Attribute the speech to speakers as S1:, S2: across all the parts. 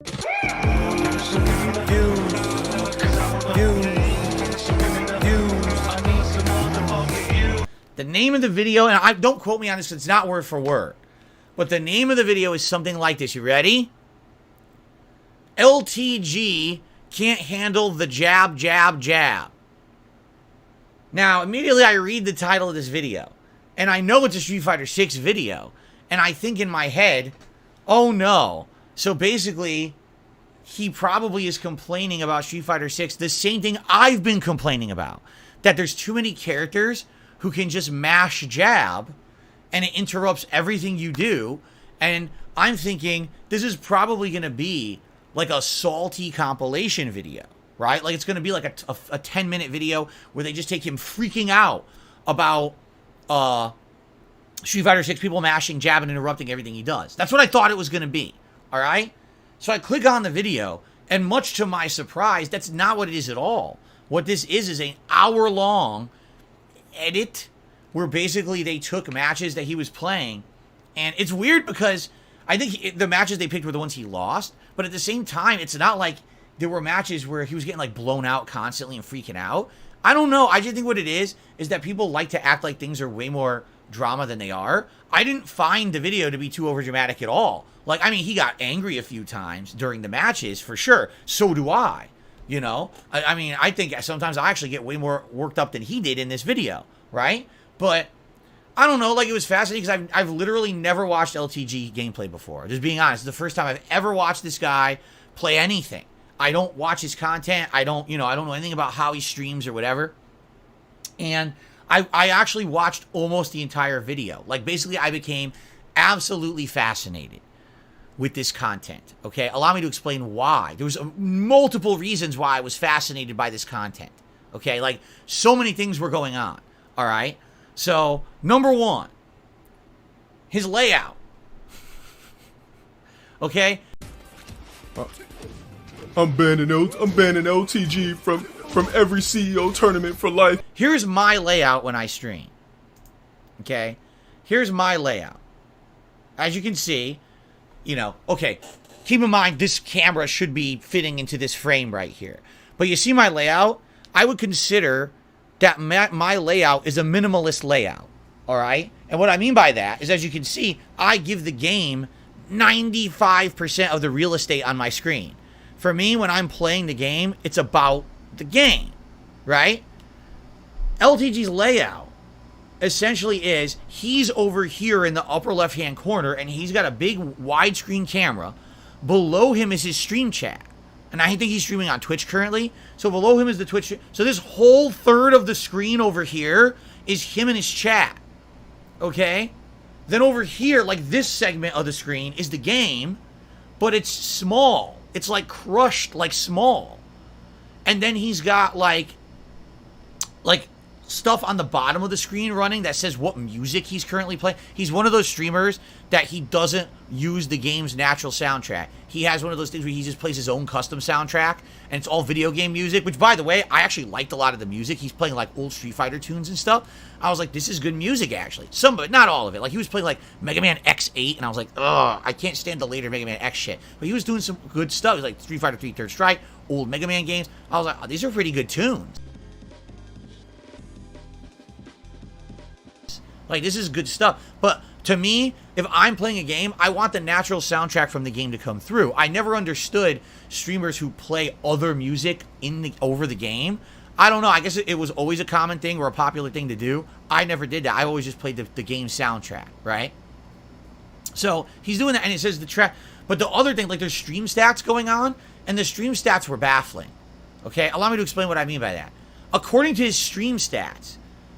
S1: The name of the video, and don't quote me on this, it's not word for word, but the name of the video is something like this. You ready? LTG can't handle the jab, jab, jab. Now, immediately I read the title of this video, and I know it's a Street Fighter 6 video, and I think in my head, oh no. So basically, he probably is complaining about Street Fighter 6, the same thing I've been complaining about, that there's too many characters who can just mash jab, and it interrupts everything you do. And I'm thinking, this is probably going to be like a salty compilation video, right? Like it's going to be like a 10-minute video where they just take him freaking out about Street Fighter 6 people mashing jab and interrupting everything he does. That's what I thought it was going to be, all right? So I click on the video, and much to my surprise, that's not what it is at all. What this is an hour-long edit where basically they took matches that he was playing, and it's weird because I think the matches they picked were the ones he lost, but at the same time, it's not like there were matches where he was getting like blown out constantly and freaking out. I don't know. I just think what it is that people like to act like things are way more drama than they are. I didn't find the video to be too overdramatic at all. Like, I mean, he got angry a few times during the matches, for sure. So do I. You know, I mean, I think sometimes I actually get way more worked up than he did in this video, right? But I don't know, like it was fascinating because I've literally never watched LTG gameplay before. Just being honest, it's the first time I've ever watched this guy play anything. I don't watch his content. I don't know anything about how he streams or whatever. And I actually watched almost the entire video. Like basically I became absolutely fascinated with this content, okay? Allow me to explain why. There was multiple reasons why I was fascinated by this content, okay? Like, so many things were going on, all right? So, number one, his layout, okay?
S2: I'm banning LTG from every CEO tournament for life.
S1: Here's my layout when I stream, okay? Here's my layout. As you can see, you know, okay, keep in mind this camera should be fitting into this frame right here. But you see my layout? I would consider that my layout is a minimalist layout, all right? And what I mean by that is, as you can see, I give the game 95% of the real estate on my screen. For me, when I'm playing the game, it's about the game, right? LTG's layout essentially is he's over here in the upper left-hand corner, and he's got a big widescreen camera. Below him is his stream chat. And I think he's streaming on Twitch currently. So below him is the Twitch. So this whole third of the screen over here is him and his chat. Okay? Then over here, like this segment of the screen is the game, but it's small. It's like crushed, like small. And then he's got like stuff on the bottom of the screen running that says what music he's currently playing. He's one of those streamers that he doesn't use the game's natural soundtrack. He has one of those things where he just plays his own custom soundtrack, and it's all video game music, which, by the way, I actually liked a lot of the music. He's playing like old Street Fighter tunes and stuff. I was like, this is good music, actually. Some of it, not all of it. Like, he was playing like Mega Man X8, and I was like, ugh, I can't stand the later Mega Man X shit. But he was doing some good stuff. He was like Street Fighter 3 Third Strike, old Mega Man games. I was like, oh, these are pretty good tunes. Like, this is good stuff. But to me, if I'm playing a game, I want the natural soundtrack from the game to come through. I never understood streamers who play other music over the game. I don't know. I guess it was always a common thing or a popular thing to do. I never did that. I always just played the game soundtrack, right? So he's doing that, and it says the track. But the other thing, like, there's stream stats going on, and the stream stats were baffling. Okay? Allow me to explain what I mean by that. According to his stream stats,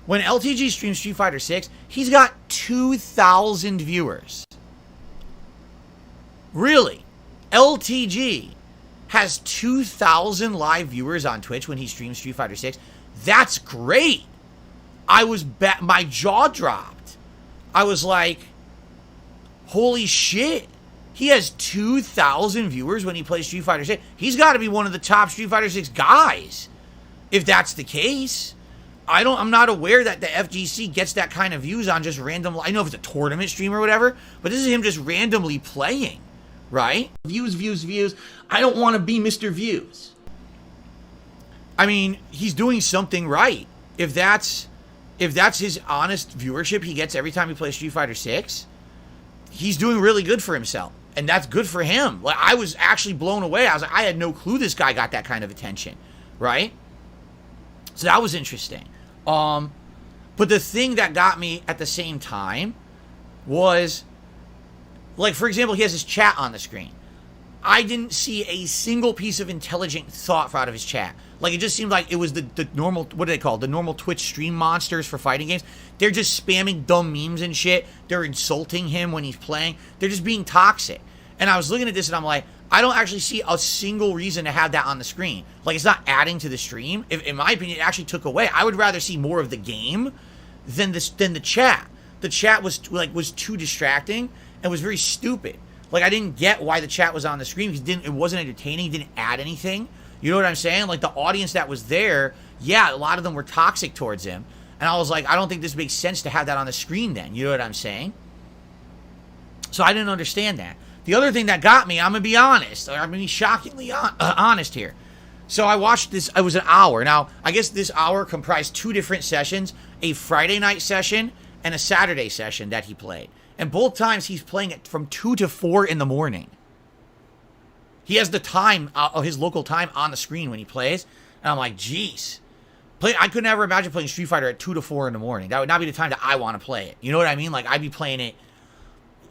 S1: when LTG streams Street Fighter 6, he's got 2,000 viewers. Really? LTG has 2,000 live viewers on Twitch when he streams Street Fighter 6. That's great. My jaw dropped. I was like, holy shit. He has 2,000 viewers when he plays Street Fighter 6. He's got to be one of the top Street Fighter 6 guys, if that's the case. I'm not aware that the FGC gets that kind of views on just random. I know if it's a tournament stream or whatever, but this is him just randomly playing, right? Views, views, views. I don't want to be Mr. Views. I mean, he's doing something right. If that's his honest viewership he gets every time he plays Street Fighter 6, he's doing really good for himself. And that's good for him. Like, I was actually blown away. I was like, I had no clue this guy got that kind of attention, right? So that was interesting. But the thing that got me at the same time was, like, for example, he has his chat on the screen. I didn't see a single piece of intelligent thought out of his chat. Like, it just seemed like it was the normal, what do they call it? The normal Twitch stream monsters for fighting games. They're just spamming dumb memes and shit. They're insulting him when he's playing. They're just being toxic. And I was looking at this and I'm like, I don't actually see a single reason to have that on the screen. Like, it's not adding to the stream. In my opinion, it actually took away. I would rather see more of the game than the chat. The chat was too distracting and was very stupid. Like, I didn't get why the chat was on the screen because it wasn't entertaining. It didn't add anything. You know what I'm saying? Like, the audience that was there, yeah, a lot of them were toxic towards him. And I was like, I don't think this makes sense to have that on the screen then. You know what I'm saying? So I didn't understand that. The other thing that got me, I'm going to be honest. I'm going to be shockingly honest here. So I watched this. It was an hour. Now, I guess this hour comprised two different sessions, a Friday night session and a Saturday session that he played. And both times he's playing it from 2 to 4 in the morning. He has the time, his local time on the screen when he plays. And I'm like, geez. I could never imagine playing Street Fighter at 2 to 4 in the morning. That would not be the time that I want to play it. You know what I mean? Like, I'd be playing it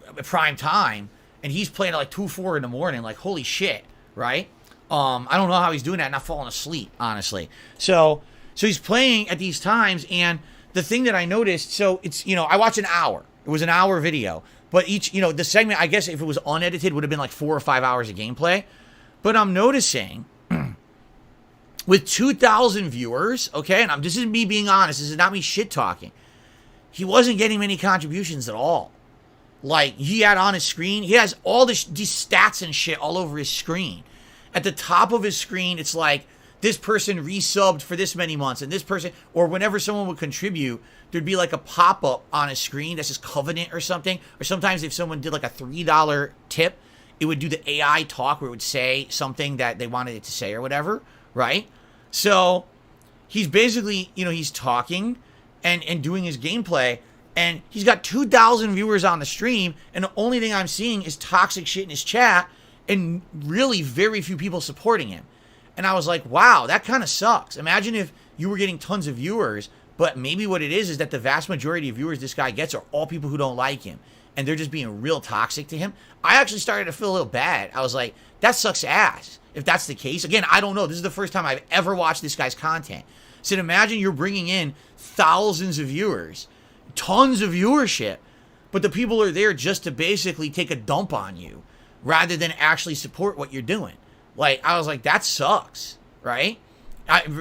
S1: at prime time. And he's playing at like 2, 4 in the morning. Like, holy shit, right? I don't know how he's doing that and not falling asleep, honestly. So he's playing at these times. And the thing that I noticed, so it's, I watched an hour. It was an hour video. But each, the segment, I guess if it was unedited, would have been like 4 or 5 hours of gameplay. But I'm noticing with 2,000 viewers, okay, and this is me being honest, this is not me shit talking. He wasn't getting many contributions at all. Like, he had on his screen, he has all these stats and shit all over his screen. At the top of his screen, it's like, this person resubbed for this many months, and this person, or whenever someone would contribute, there'd be like a pop-up on his screen that says Covenant or something. Or sometimes if someone did like a $3 tip, it would do the AI talk where it would say something that they wanted it to say or whatever, right? So he's basically, he's talking and doing his gameplay, and he's got 2,000 viewers on the stream, and the only thing I'm seeing is toxic shit in his chat and really very few people supporting him. And I was like, wow, that kind of sucks. Imagine if you were getting tons of viewers, but maybe what it is that the vast majority of viewers this guy gets are all people who don't like him, and they're just being real toxic to him. I actually started to feel a little bad. I was like, that sucks ass if that's the case. Again, I don't know. This is the first time I've ever watched this guy's content. So imagine you're bringing in thousands of viewers, tons of viewership, but the people are there just to basically take a dump on you rather than actually support what you're doing. Like, I was like, that sucks, right?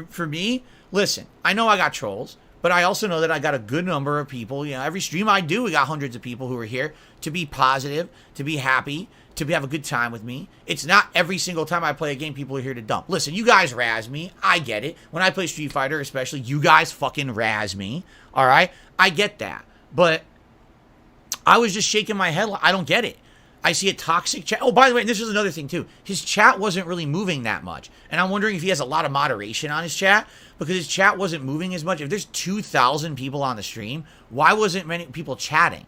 S1: For me, listen, I know I got trolls, but I also know that I got a good number of people. Every stream I do, we got hundreds of people who are here to be positive, to be happy, to have a good time with me. It's not every single time I play a game people are here to dump. Listen, you guys razz me. I get it. When I play Street Fighter, especially, you guys fucking razz me. All right? I get that. But I was just shaking my head. I don't get it. I see a toxic chat. Oh, by the way, this is another thing, too. His chat wasn't really moving that much. And I'm wondering if he has a lot of moderation on his chat, because his chat wasn't moving as much. If there's 2,000 people on the stream, why wasn't many people chatting?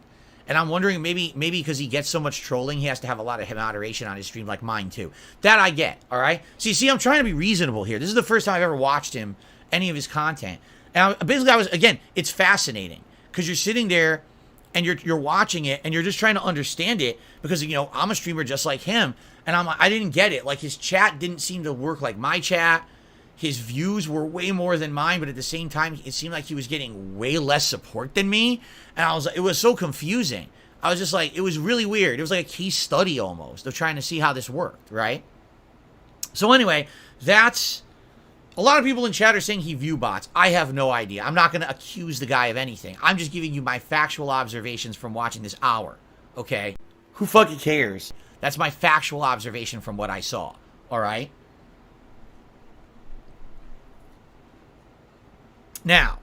S1: And I'm wondering maybe because he gets so much trolling, he has to have a lot of moderation on his stream, like mine, too. That I get, all right? See, I'm trying to be reasonable here. This is the first time I've ever watched him, any of his content. And again, it's fascinating, because you're sitting there, and you're watching it, and you're just trying to understand it, because, I'm a streamer just like him, and I didn't get it. Like, his chat didn't seem to work like my chat. His views were way more than mine, but at the same time, it seemed like he was getting way less support than me, and it was so confusing. I was just like, it was really weird. It was like a case study almost of trying to see how this worked, right? So anyway, that's... A lot of people in chat are saying he view bots. I have no idea. I'm not going to accuse the guy of anything. I'm just giving you my factual observations from watching this hour, okay? Who fucking cares? That's my factual observation from what I saw, all right? Now,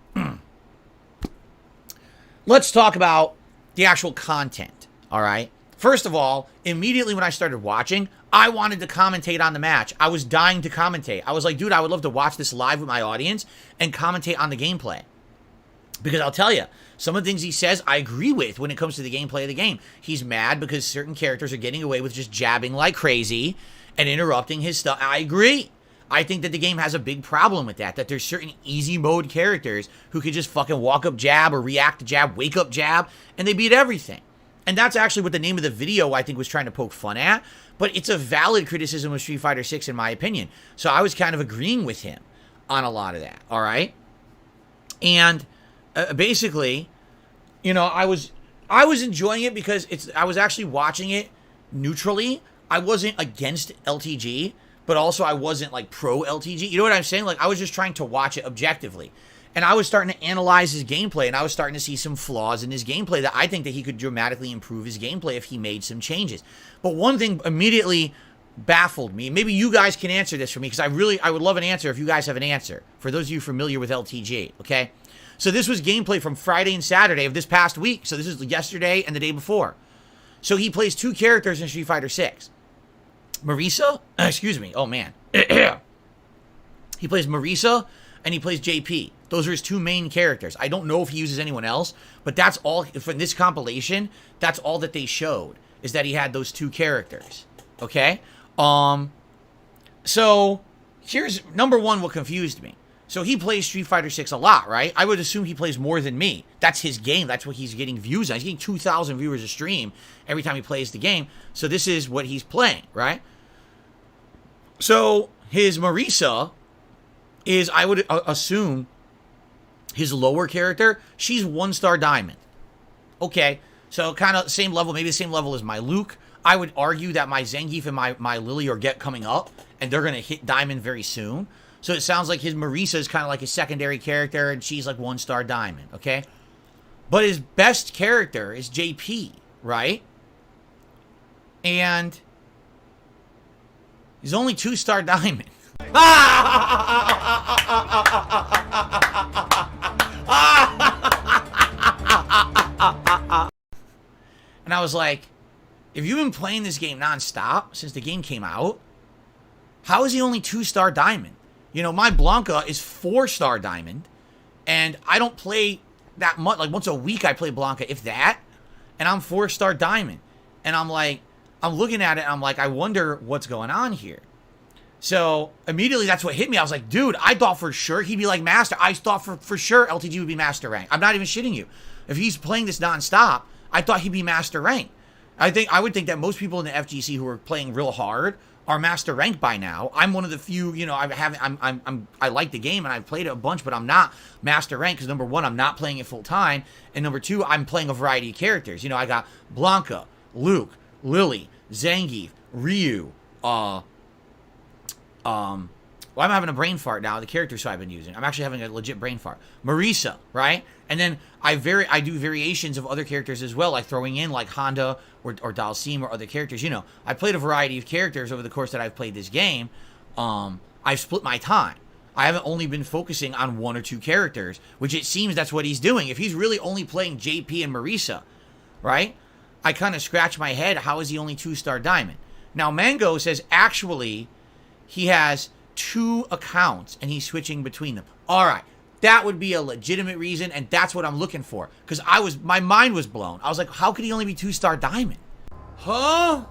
S1: let's talk about the actual content, all right? First of all, immediately when I started watching, I wanted to commentate on the match. I was dying to commentate. I was like, dude, I would love to watch this live with my audience and commentate on the gameplay. Because I'll tell you, some of the things he says, I agree with when it comes to the gameplay of the game. He's mad because certain characters are getting away with just jabbing like crazy and interrupting his stuff. I agree. I think that the game has a big problem with that there's certain easy mode characters who could just fucking walk up jab or react to jab, wake up jab, and they beat everything. And that's actually what the name of the video, I think, was trying to poke fun at. But it's a valid criticism of Street Fighter 6 in my opinion. So I was kind of agreeing with him on a lot of that, all right? And basically, you know, I was enjoying it because I was actually watching it neutrally. I wasn't against LTG, but also I wasn't like pro LTG. You know what I'm saying? Like I was just trying to watch it objectively. And I was starting to analyze his gameplay, and I was starting to see some flaws in his gameplay that I think that he could dramatically improve his gameplay if he made some changes. But one thing immediately baffled me. Maybe you guys can answer this for me, because I would love an answer if you guys have an answer. For those of you familiar with LTG, okay? So this was gameplay from Friday and Saturday of this past week. So this is yesterday and the day before. So he plays two characters in Street Fighter 6. Marisa, excuse me, oh man. He plays Marisa and he plays JP. Those are his two main characters. I don't know if he uses anyone else, but that's all, from this compilation, that's all that they showed, is that he had those two characters, okay? So, here's, number one, what confused me. So he plays Street Fighter 6 a lot, right? I would assume he plays more than me. That's his game. That's what he's getting views on. He's getting 2,000 viewers a stream every time he plays the game. So this is what he's playing, right? So his Marisa is, I would assume, his lower character. She's 1-star diamond. Okay, so kind of same level, maybe the same level as my Luke. I would argue that my Zangief and my Lily are coming up, and they're going to hit diamond very soon. So it sounds like his Marisa is kind of like a secondary character, and she's like 1-star diamond, okay? But his best character is JP, right? And he's only 2-star diamond. And I was like, if you've been playing this game nonstop since the game came out, how is he only 2-star diamond? You know, my Blanca is 4-star diamond, and I don't play that much. Like, once a week I play Blanca, if that, and I'm 4-star diamond. And I'm like, I'm looking at it, and I'm like, I wonder what's going on here. So, immediately that's what hit me. I was like, dude, I thought for sure he'd be like Master. I thought for sure LTG would be Master rank. I'm not even shitting you. If he's playing this nonstop, I thought he'd be Master rank. I would think that most people in the FGC who are playing real hard are Master rank by now. I'm one of the few, you know, I like the game and I've played it a bunch, but I'm not Master rank because number one, I'm not playing it full time, and number two, I'm playing a variety of characters. You know, I got Blanca, Luke, Lily, Zangief, Ryu, well, I'm having a brain fart now, the characters I've been using. I'm actually having a legit brain fart. Marisa, right? And then I do variations of other characters as well, like throwing in like Honda or Dalsim or other characters. You know, I played a variety of characters over the course that I've played this game. I've split my time. I haven't only been focusing on one or two characters, which it seems that's what he's doing. If he's really only playing JP and Marisa, right? I kind of scratch my head, how is he only 2-star diamond? Now, Mango says actually he has 2 accounts and he's switching between them. All right, that would be a legitimate reason, and that's what I'm looking for, because my mind was blown. I was like, how could he only be 2-star diamond? Huh?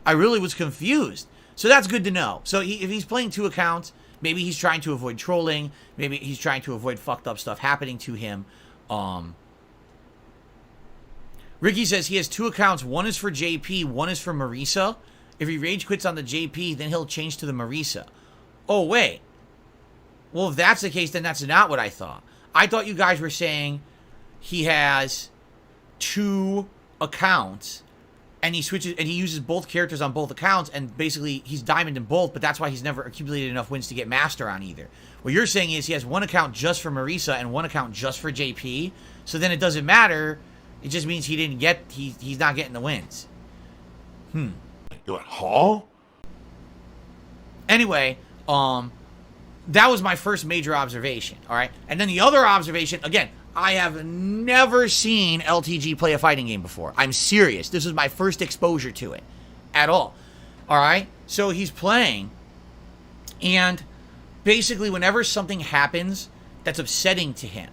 S1: I really was confused. So that's good to know. So if he's playing 2 accounts, maybe he's trying to avoid trolling. Maybe he's trying to avoid fucked up stuff happening to him. Ricky says he has 2 accounts. One is for JP, one is for Marisa. If he rage quits on the JP, then he'll change to the Marisa. Oh, wait. Well, if that's the case, then that's not what I thought. I thought you guys were saying he has 2 accounts, and he switches, and he uses both characters on both accounts, and basically he's diamond in both, but that's why he's never accumulated enough wins to get master on either. What you're saying is he has 1 account just for Marisa and 1 account just for JP, so then it doesn't matter. It just means he's not getting the wins.
S2: You're like, huh?
S1: Anyway, that was my first major observation, all right? And then the other observation, again, I have never seen LTG play a fighting game before. I'm serious. This was my first exposure to it at all. All right? So he's playing, and basically whenever something happens that's upsetting to him,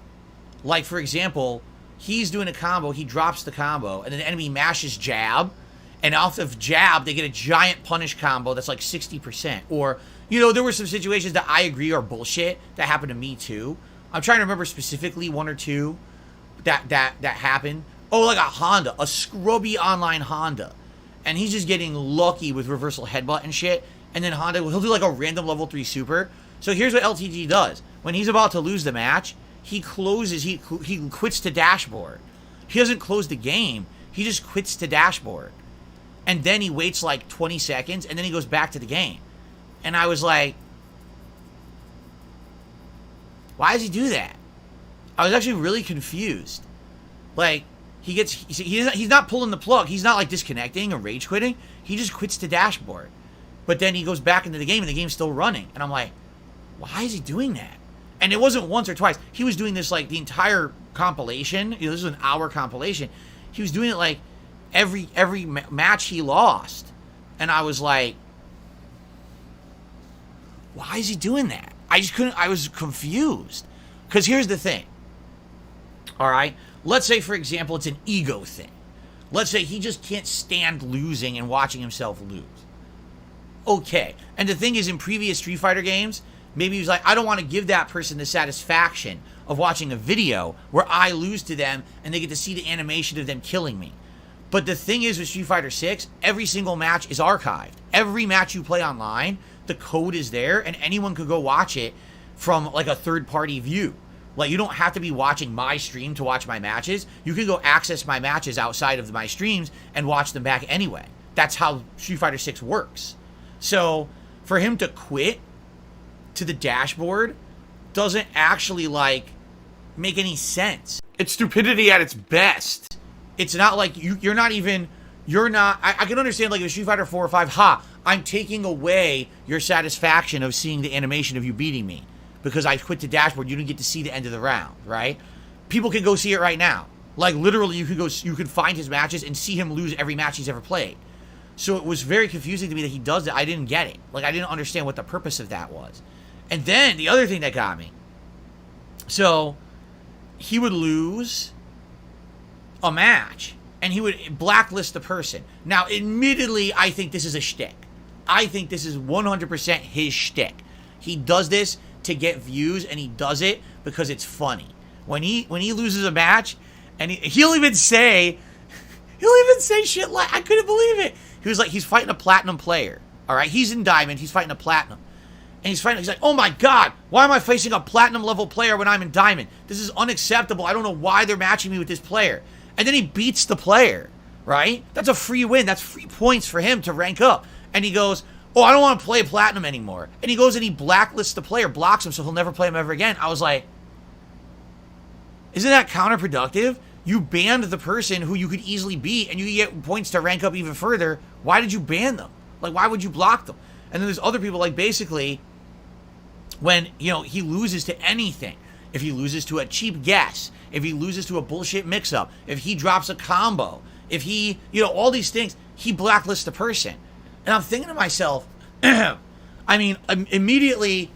S1: like, for example, he's doing a combo, he drops the combo, and then the enemy mashes jab, and off of jab, they get a giant punish combo that's like 60%. Or, you know, there were some situations that I agree are bullshit that happened to me too. I'm trying to remember specifically one or two that happened. Oh, like a Honda, a scrubby online Honda. And he's just getting lucky with reversal headbutt and shit. And then Honda, he'll do like a random level 3 super. So here's what LTG does. When he's about to lose the match, he closes, he quits to dashboard. He doesn't close the game. He just quits to dashboard. And then he waits like 20 seconds, and then he goes back to the game. And I was like, why does he do that? I was actually really confused. Like, he's not pulling the plug. He's not like disconnecting or rage quitting. He just quits to dashboard. But then he goes back into the game, and the game's still running. And I'm like, why is he doing that? And it wasn't once or twice. He was doing this like the entire compilation. You know, this was an hour compilation. He was doing it like every match he lost. And I was like, why is he doing that? I just couldn't, I was confused. Because here's the thing. All right? Let's say, for example, it's an ego thing. Let's say he just can't stand losing and watching himself lose. Okay. And the thing is, in previous Street Fighter games, maybe he was like, I don't want to give that person the satisfaction of watching a video where I lose to them and they get to see the animation of them killing me. But the thing is with Street Fighter 6, every single match is archived. Every match you play online, the code is there and anyone could go watch it from like a third-party view. Like, you don't have to be watching my stream to watch my matches. You can go access my matches outside of my streams and watch them back anyway. That's how Street Fighter 6 works. So, for him to quit to the dashboard doesn't actually, like, make any sense. It's stupidity at its best. It's not like you're not... I can understand, like, in Street Fighter 4 or 5, I'm taking away your satisfaction of seeing the animation of you beating me. Because I quit the dashboard, you didn't get to see the end of the round, right? People can go see it right now. Like, literally, you could find his matches and see him lose every match he's ever played. So it was very confusing to me that he does that. I didn't get it. Like, I didn't understand what the purpose of that was. And then, the other thing that got me. So, he would lose a match, and he would blacklist the person. Now, admittedly, I think this is a shtick. I think this is 100% his shtick. He does this to get views, and he does it because it's funny. When he loses a match, and he'll even say shit like, I couldn't believe it. He was like, he's fighting a platinum player. All right, he's in diamond, he's fighting a platinum. And he's like, oh my God, why am I facing a platinum level player when I'm in diamond? This is unacceptable. I don't know why they're matching me with this player. And then he beats the player, right? That's a free win. That's free points for him to rank up. And he goes, oh, I don't want to play platinum anymore. And he goes and he blacklists the player, blocks him so he'll never play him ever again. I was like, isn't that counterproductive? You banned the person who you could easily beat and you get points to rank up even further. Why did you ban them? Like, why would you block them? And then there's other people, like, basically, when, you know, he loses to anything, if he loses to a cheap guess, if he loses to a bullshit mix-up, if he drops a combo, if he, you know, all these things, he blacklists the person. And I'm thinking to myself, I mean, immediately,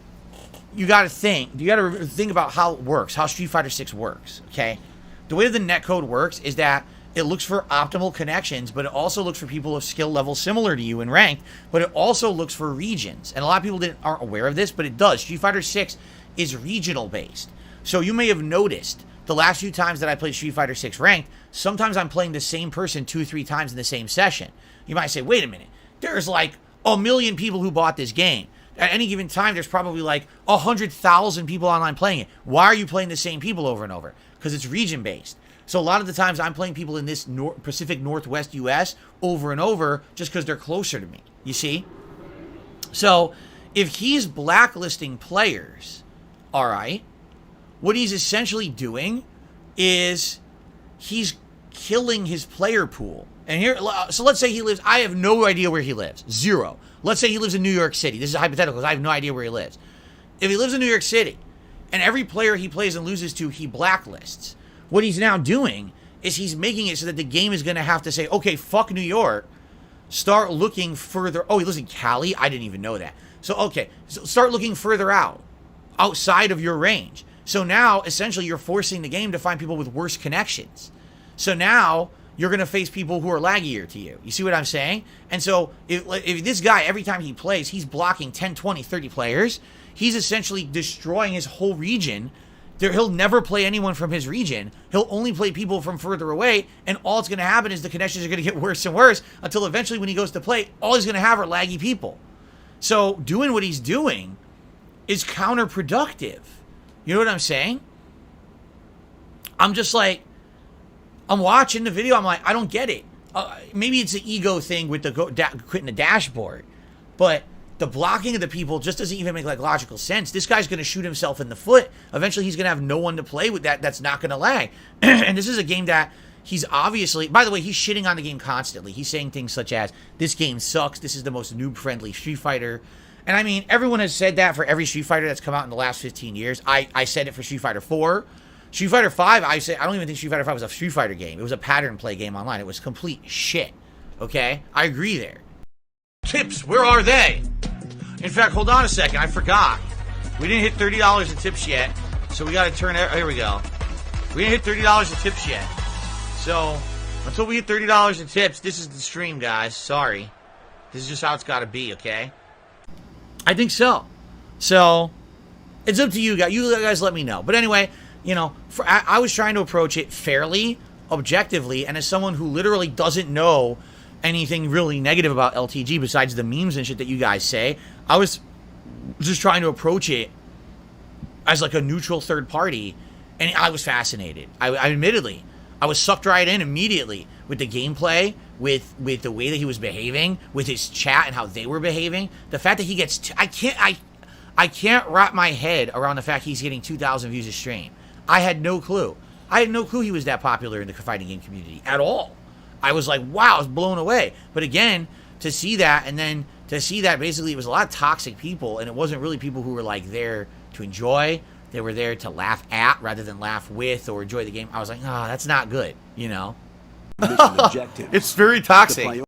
S1: you got to think about how it works, how Street Fighter 6 works, okay? The way the netcode works is that it looks for optimal connections, but it also looks for people of skill level similar to you in rank, but it also looks for regions. And a lot of people aren't aware of this, but it does. Street Fighter 6 is regional based. So you may have noticed the last few times that I played Street Fighter 6 ranked, sometimes I'm playing the same person 2-3 times in the same session. You might say, wait a minute, there's like 1 million people who bought this game. At any given time, there's probably like 100,000 people online playing it. Why are you playing the same people over and over? Because it's region-based. So a lot of the times I'm playing people in this Pacific Northwest U.S. over and over just because they're closer to me, you see? So if he's blacklisting players, all right, what he's essentially doing is he's killing his player pool. And here, so let's say he lives, I have no idea where he lives, 0. Let's say he lives in New York City. This is hypothetical because I have no idea where he lives. If he lives in New York City and every player he plays and loses to, he blacklists. what he's now doing is he's making it so that the game is going to have to say, okay, fuck New York. Start looking further. Oh, he lives in Cali? I didn't even know that. So, okay. So start looking further out, outside of your range. So now, essentially, you're forcing the game to find people with worse connections. So now, you're going to face people who are laggier to you. You see what I'm saying? And so, if this guy, every time he plays, he's blocking 10, 20, 30 players, he's essentially destroying his whole region. He'll never play anyone from his region. He'll only play people from further away, and all that's going to happen is the connections are going to get worse and worse until eventually when he goes to play, all he's going to have are laggy people. So doing what he's doing is counterproductive. You know what I'm saying? I'm just like, I'm watching the video, I'm like, I don't get it. Maybe it's an ego thing with the quitting the dashboard, but the blocking of the people just doesn't even make like logical sense. This guy's going to shoot himself in the foot. Eventually, he's going to have no one to play with that's not going to lag. And this is a game that he's obviously... By the way, he's shitting on the game constantly. He's saying things such as, this game sucks. This is the most noob-friendly Street Fighter. And I mean, everyone has said that for every Street Fighter that's come out in the last 15 years. I said it for Street Fighter 4. Street Fighter 5, I don't even think Street Fighter 5 was a Street Fighter game. It was a pattern play game online. It was complete shit. Okay? I agree there. Tips, where are they? In fact, hold on a second. I forgot. We didn't hit $30 in tips yet. So we got to turn it. Here we go. We didn't hit $30 in tips yet. So until we hit $30 in tips, this is the stream, guys. Sorry. This is just how it's got to be, okay? I think so. So it's up to you guys. You guys let me know. But anyway, you know, I was trying to approach it fairly, objectively, and as someone who literally doesn't know anything really negative about LTG besides the memes and shit that you guys say, I was just trying to approach it as like a neutral third party, and I was fascinated. I admittedly, I was sucked right in immediately with the gameplay, with the way that he was behaving, with his chat and how they were behaving. The fact that he gets, I can't wrap my head around the fact he's getting 2,000 views a stream. I had no clue. I had no clue he was that popular in the fighting game community at all. I was like, wow, I was blown away. But again, to see that, and then to see that basically it was a lot of toxic people, and it wasn't really people who were like there to enjoy. They were there to laugh at rather than laugh with or enjoy the game. I was like, oh, that's not good, you know?
S3: Mission objective.
S1: It's very toxic.